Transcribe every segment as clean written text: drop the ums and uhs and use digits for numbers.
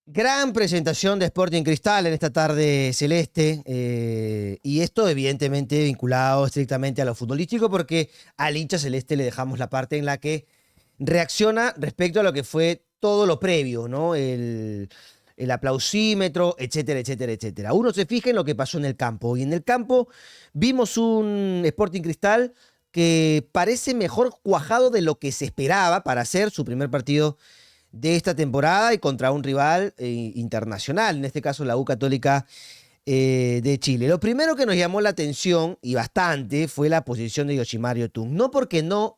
Gran presentación de Sporting Cristal en esta tarde celeste, y esto evidentemente vinculado estrictamente a lo futbolístico, porque al hincha celeste le dejamos la parte en la que reacciona respecto a lo que fue todo lo previo, ¿no? El aplausímetro, etcétera, etcétera, etcétera. Uno se fija en lo que pasó en el campo, y en el campo vimos un Sporting Cristal que parece mejor cuajado de lo que se esperaba para hacer su primer partido de esta temporada y contra un rival internacional, en este caso la U Católica de Chile. Lo primero que nos llamó la atención, y bastante, fue la posición de Yoshimar Yotun. No porque no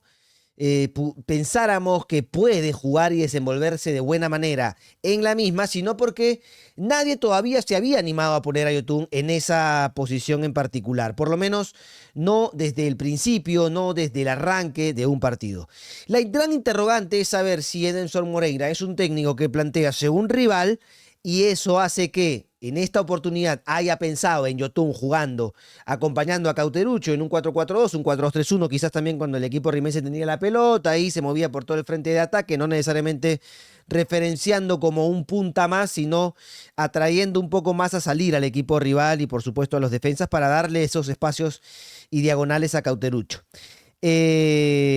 pensáramos que puede jugar y desenvolverse de buena manera en la misma, sino porque nadie todavía se había animado a poner a Yotun en esa posición en particular, por lo menos no desde el principio, no desde el arranque de un partido. La gran interrogante es saber si Edenson Moreira es un técnico que plantea según rival, y eso hace que en esta oportunidad haya pensado en Yotun jugando, acompañando a Cauterucho en un 4-4-2, un 4-2-3-1, quizás también cuando el equipo rimense tenía la pelota y se movía por todo el frente de ataque, no necesariamente referenciando como un punta más, sino atrayendo un poco más a salir al equipo rival y por supuesto a los defensas para darle esos espacios y diagonales a Cauterucho.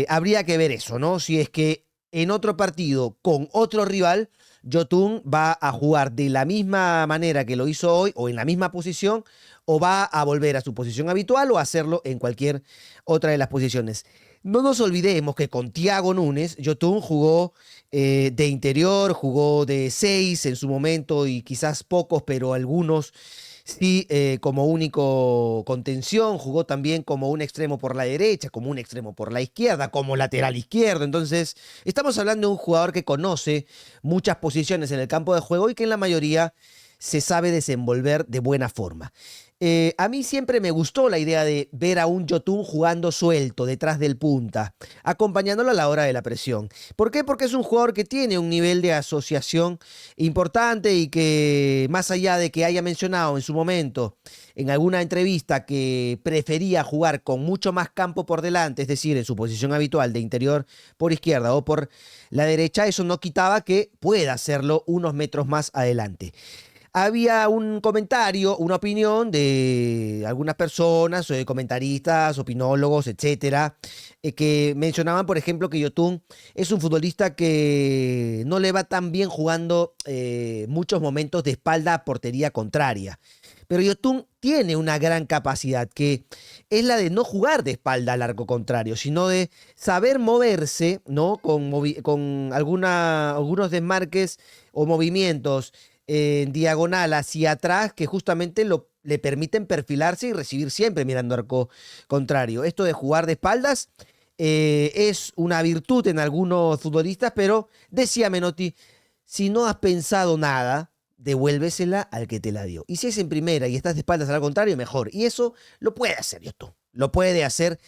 Habría que ver eso, ¿no? Si es que en otro partido con otro rival Yotun va a jugar de la misma manera que lo hizo hoy o en la misma posición, o va a volver a su posición habitual o a hacerlo en cualquier otra de las posiciones. No nos olvidemos que con Thiago Núñez, Yotun jugó de interior, jugó de 6 en su momento y quizás pocos, pero algunos sí, como único contención, jugó también como un extremo por la derecha, como un extremo por la izquierda, como lateral izquierdo. Entonces, estamos hablando de un jugador que conoce muchas posiciones en el campo de juego y que en la mayoría se sabe desenvolver de buena forma. A mí siempre me gustó la idea de ver a un Yotun jugando suelto detrás del punta, acompañándolo a la hora de la presión. ¿Por qué? Porque es un jugador que tiene un nivel de asociación importante y que, más allá de que haya mencionado en su momento en alguna entrevista que prefería jugar con mucho más campo por delante, es decir, en su posición habitual de interior por izquierda o por la derecha, eso no quitaba que pueda hacerlo unos metros más adelante. Había un comentario, una opinión de algunas personas, comentaristas, opinólogos, etcétera, que mencionaban, por ejemplo, que Yotun es un futbolista que no le va tan bien jugando muchos momentos de espalda a portería contraria. Pero Yotun tiene una gran capacidad, que es la de no jugar de espalda al arco contrario, sino de saber moverse, ¿no? Con algunos desmarques o movimientos en diagonal hacia atrás que justamente le permiten perfilarse y recibir siempre mirando arco contrario. Esto de jugar de espaldas es una virtud en algunos futbolistas, pero decía Menotti, si no has pensado nada, devuélvesela al que te la dio. Y si es en primera y estás de espaldas al contrario, mejor. Y eso lo puede hacer Yotun. Lo puede hacer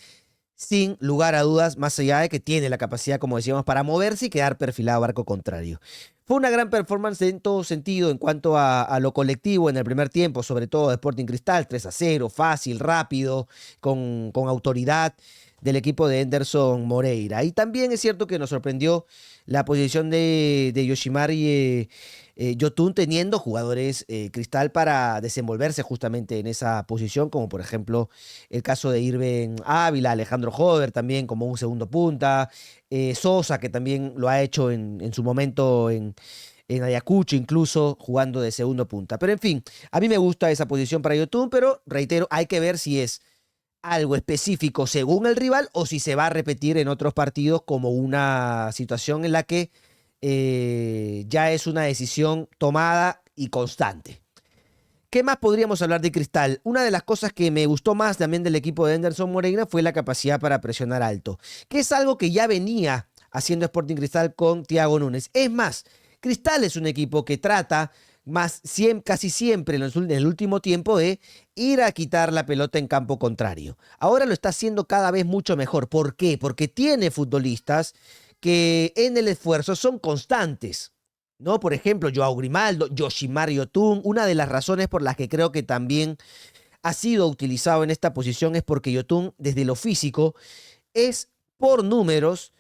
sin lugar a dudas, más allá de que tiene la capacidad, como decíamos, para moverse y quedar perfilado a arco contrario. Fue una gran performance en todo sentido en cuanto a lo colectivo en el primer tiempo, sobre todo de Sporting Cristal, 3-0, fácil, rápido, con autoridad del equipo de Edenson Moreira. Y también es cierto que nos sorprendió la posición de Yoshimari Yotun, teniendo jugadores Cristal para desenvolverse justamente en esa posición, como por ejemplo el caso de Irben Ávila, Alejandro Jover también como un segundo punta, Sosa, que también lo ha hecho en su momento en Ayacucho, incluso jugando de segundo punta. Pero en fin, a mí me gusta esa posición para Yotun, pero reitero, hay que ver si es algo específico según el rival o si se va a repetir en otros partidos como una situación en la que ya es una decisión tomada y constante. ¿Qué más podríamos hablar de Cristal? Una de las cosas que me gustó más también del equipo de Edenson Moreira fue la capacidad para presionar alto, que es algo que ya venía haciendo Sporting Cristal con Thiago Núñez. Es más, Cristal es un equipo que trata casi siempre en el último tiempo de ir a quitar la pelota en campo contrario. Ahora lo está haciendo cada vez mucho mejor. ¿Por qué? Porque tiene futbolistas que en el esfuerzo son constantes, ¿no? Por ejemplo, Joao Grimaldo, Yoshimar Yotun. Una de las razones por las que creo que también ha sido utilizado en esta posición es porque Yotun, desde lo físico, es por números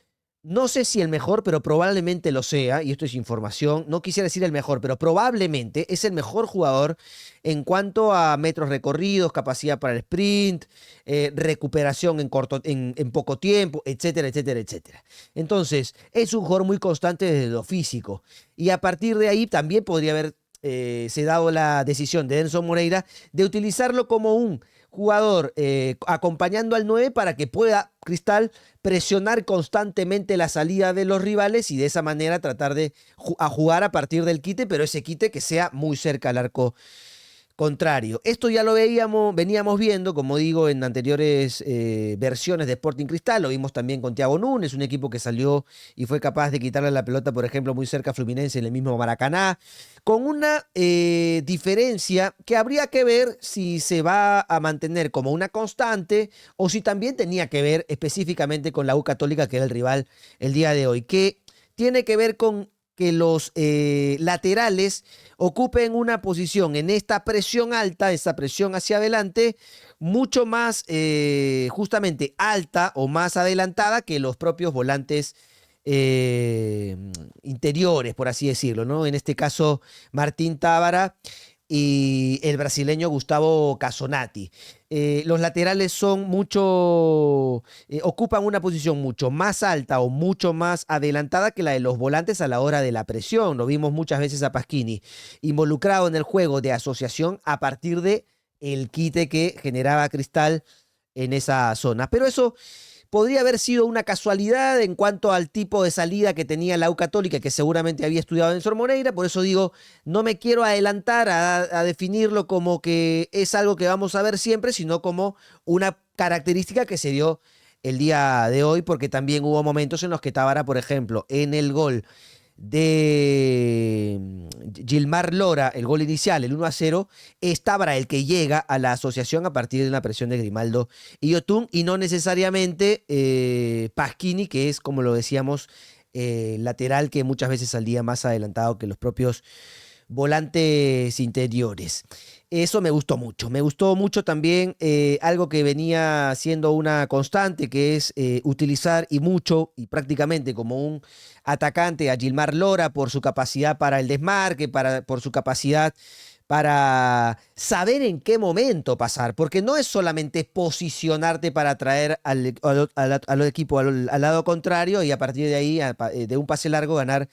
No sé si el mejor, pero probablemente lo sea, y esto es información. No quisiera decir el mejor, pero probablemente es el mejor jugador en cuanto a metros recorridos, capacidad para el sprint, recuperación en poco tiempo, etcétera, etcétera, etcétera. Entonces, es un jugador muy constante desde lo físico. Y a partir de ahí también podría haber se dado la decisión de Enzo Moreira de utilizarlo como un jugador acompañando al 9 para que pueda Cristal presionar constantemente la salida de los rivales y de esa manera tratar de jugar a partir del quite, pero ese quite que sea muy cerca al arco contrario. Esto ya lo veníamos viendo, como digo, en anteriores versiones de Sporting Cristal. Lo vimos también con Thiago Núñez, un equipo que salió y fue capaz de quitarle la pelota, por ejemplo, muy cerca a Fluminense en el mismo Maracaná, con una diferencia que habría que ver si se va a mantener como una constante o si también tenía que ver específicamente con la U Católica, que era el rival el día de hoy, que tiene que ver con que los laterales ocupen una posición en esta presión alta, esta presión hacia adelante, mucho más justamente alta o más adelantada que los propios volantes eh, interiores, por así decirlo, ¿no? En este caso, Martín Tábara y el brasileño Gustavo Casonati. Los laterales son ocupan una posición mucho más alta o mucho más adelantada que la de los volantes a la hora de la presión. Lo vimos muchas veces a Pasquini involucrado en el juego de asociación a partir de el quite que generaba Cristal en esa zona. Pero eso podría haber sido una casualidad en cuanto al tipo de salida que tenía la U Católica, que seguramente había estudiado Enzo Moreira. Por eso digo, no me quiero adelantar a definirlo como que es algo que vamos a ver siempre, sino como una característica que se dio el día de hoy, porque también hubo momentos en los que Tábara, por ejemplo, en el gol de Gilmar Lora, el gol inicial, el 1-0, es Tábara el que llega a la asociación a partir de una presión de Grimaldo y Yotun, y no necesariamente Pasquini, que es, como lo decíamos, lateral que muchas veces salía más adelantado que los propios volantes interiores. Eso me gustó mucho. Me gustó mucho también algo que venía siendo una constante, que es utilizar y mucho y prácticamente como un atacante a Gilmar Lora por su capacidad para el desmarque, por su capacidad para saber en qué momento pasar, porque no es solamente posicionarte para traer al equipo al lado contrario y a partir de ahí, de un pase largo, ganar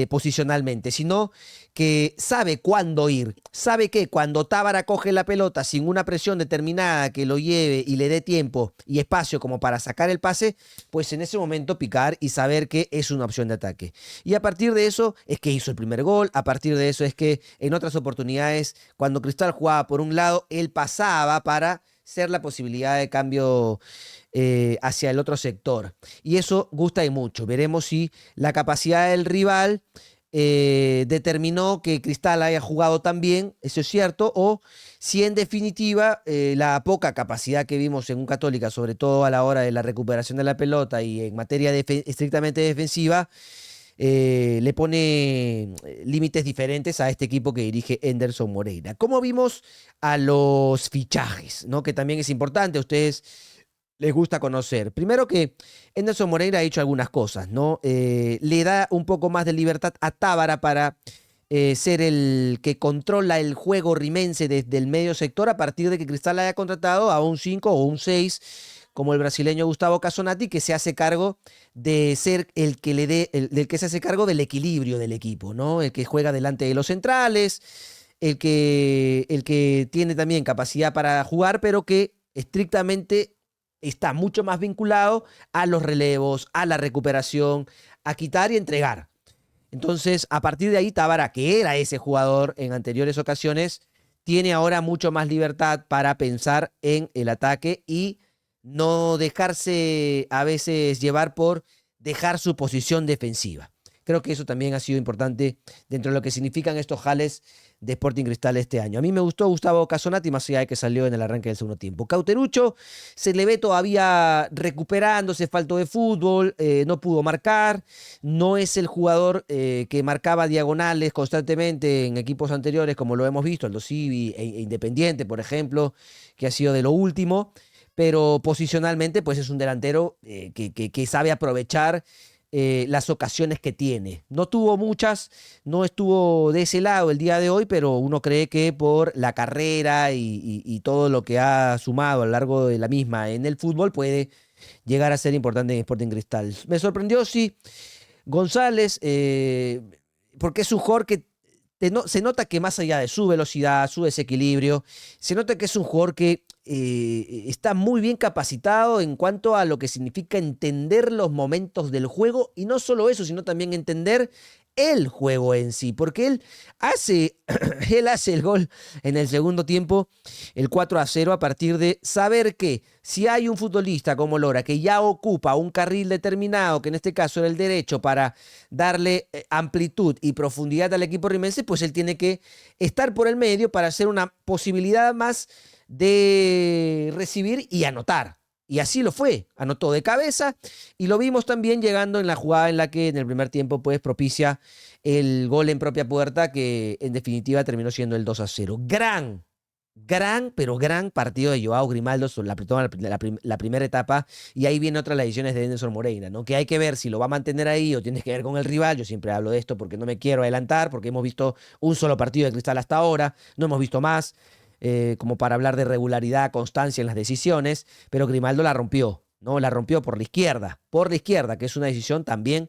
posicionalmente, sino que sabe cuándo ir, sabe que cuando Tábara coge la pelota sin una presión determinada que lo lleve y le dé tiempo y espacio como para sacar el pase, pues en ese momento picar y saber que es una opción de ataque. Y a partir de eso es que hizo el primer gol, a partir de eso es que en otras oportunidades, cuando Cristal jugaba por un lado, él pasaba para ser la posibilidad de cambio hacia el otro sector. Y eso gusta y mucho. Veremos si la capacidad del rival determinó que Cristal haya jugado tan bien, eso es cierto, o si en definitiva la poca capacidad que vimos en un Católica, sobre todo a la hora de la recuperación de la pelota y en materia estrictamente defensiva, le pone límites diferentes a este equipo que dirige Enderson Moreira. ¿Cómo vimos a los fichajes, ¿no? Que también es importante, a ustedes les gusta conocer? Primero que Enderson Moreira ha hecho algunas cosas, ¿no? Le da un poco más de libertad a Tábara para ser el que controla el juego rimense desde el medio sector a partir de que Cristal haya contratado a un 5 o un 6 como el brasileño Gustavo Casonati, que se hace cargo de ser el que del que se hace cargo del equilibrio del equipo, ¿no? El que juega delante de los centrales, el que tiene también capacidad para jugar, pero que estrictamente está mucho más vinculado a los relevos, a la recuperación, a quitar y entregar. Entonces, a partir de ahí, Tábara, que era ese jugador en anteriores ocasiones, tiene ahora mucho más libertad para pensar en el ataque y no dejarse a veces llevar por dejar su posición defensiva. Creo que eso también ha sido importante dentro de lo que significan estos jales de Sporting Cristal este año. A mí me gustó Gustavo Casonati, más allá de que salió en el arranque del segundo tiempo. Cauterucho se le ve todavía recuperándose, faltó de fútbol, no pudo marcar, no es el jugador que marcaba diagonales constantemente en equipos anteriores, como lo hemos visto, Aldo Civi e Independiente, por ejemplo, que ha sido de lo último. pero posicionalmente pues es un delantero que sabe aprovechar las ocasiones que tiene. No tuvo muchas, no estuvo de ese lado el día de hoy, pero uno cree que por la carrera y todo lo que ha sumado a lo largo de la misma en el fútbol puede llegar a ser importante en Sporting Cristal. Me sorprendió, sí, González, porque es un jugador que se nota que más allá de su velocidad, su desequilibrio, se nota que es un jugador que está muy bien capacitado en cuanto a lo que significa entender los momentos del juego y no solo eso, sino también entender el juego en sí, porque hace, él hace el gol en el segundo tiempo, el 4-0, a partir de saber que si hay un futbolista como Lora que ya ocupa un carril determinado, que en este caso era el derecho, para darle amplitud y profundidad al equipo rimense, pues él tiene que estar por el medio para hacer una posibilidad más de recibir y anotar. Y así lo fue, anotó de cabeza y lo vimos también llegando en la jugada en la que en el primer tiempo pues propicia el gol en propia puerta que en definitiva terminó siendo el 2-0. Pero gran partido de Joao Grimaldo sobre la primera etapa, y ahí viene otra de las decisiones de Denilson Moreira, ¿no? Que hay que ver si lo va a mantener ahí o tiene que ver con el rival. Yo siempre hablo de esto porque no me quiero adelantar, porque hemos visto un solo partido de Cristal hasta ahora, no hemos visto más. Como para hablar de regularidad, constancia en las decisiones, pero Grimaldo la rompió, ¿no? La rompió por la izquierda, que es una decisión también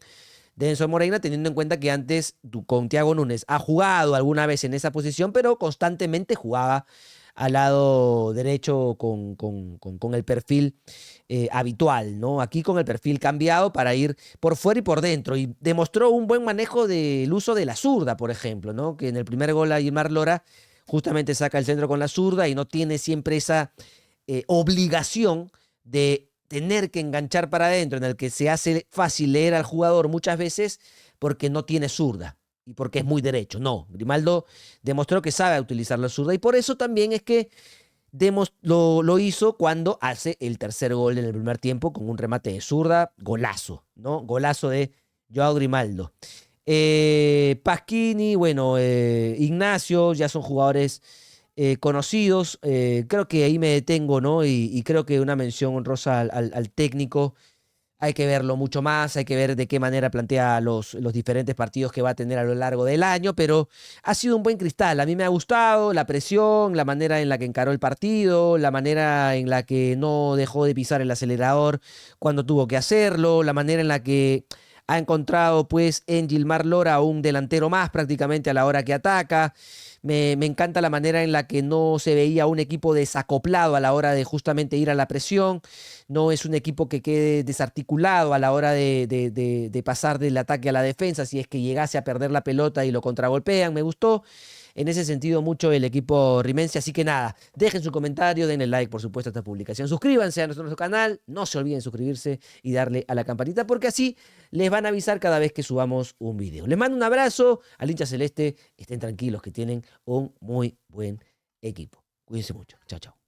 de Enzo Moreira, teniendo en cuenta que antes con Thiago Núñez ha jugado alguna vez en esa posición, pero constantemente jugaba al lado derecho con el perfil habitual, ¿no? Aquí con el perfil cambiado para ir por fuera y por dentro, y demostró un buen manejo del uso de la zurda, por ejemplo, ¿no? Que en el primer gol a Gilmar Lora justamente saca el centro con la zurda y no tiene siempre esa obligación de tener que enganchar para adentro, en el que se hace fácil leer al jugador muchas veces porque no tiene zurda y porque es muy derecho. No, Grimaldo demostró que sabe utilizar la zurda y por eso también es que lo hizo cuando hace el tercer gol en el primer tiempo con un remate de zurda, golazo, ¿no? Golazo de Joao Grimaldo. Pasquini, bueno, Ignacio, ya son jugadores conocidos. Creo que ahí me detengo, ¿no? Y creo que una mención honrosa al técnico. Hay que verlo mucho más, hay que ver de qué manera plantea los diferentes partidos que va a tener a lo largo del año, pero ha sido un buen Cristal. A mí me ha gustado la presión, la manera en la que encaró el partido, la manera en la que no dejó de pisar el acelerador cuando tuvo que hacerlo, la manera en la que ha encontrado pues en Gilmar Lora un delantero más prácticamente a la hora que ataca. Me encanta la manera en la que no se veía un equipo desacoplado a la hora de justamente ir a la presión. No es un equipo que quede desarticulado a la hora de pasar del ataque a la defensa si es que llegase a perder la pelota y lo contragolpean. Me gustó en ese sentido mucho el equipo rimense. Así que nada, dejen su comentario, denle like por supuesto a esta publicación. Suscríbanse a nuestro canal, no se olviden suscribirse y darle a la campanita porque así les van a avisar cada vez que subamos un video. Les mando un abrazo al hincha celeste, estén tranquilos que tienen un muy buen equipo. Cuídense mucho. Chao, chao.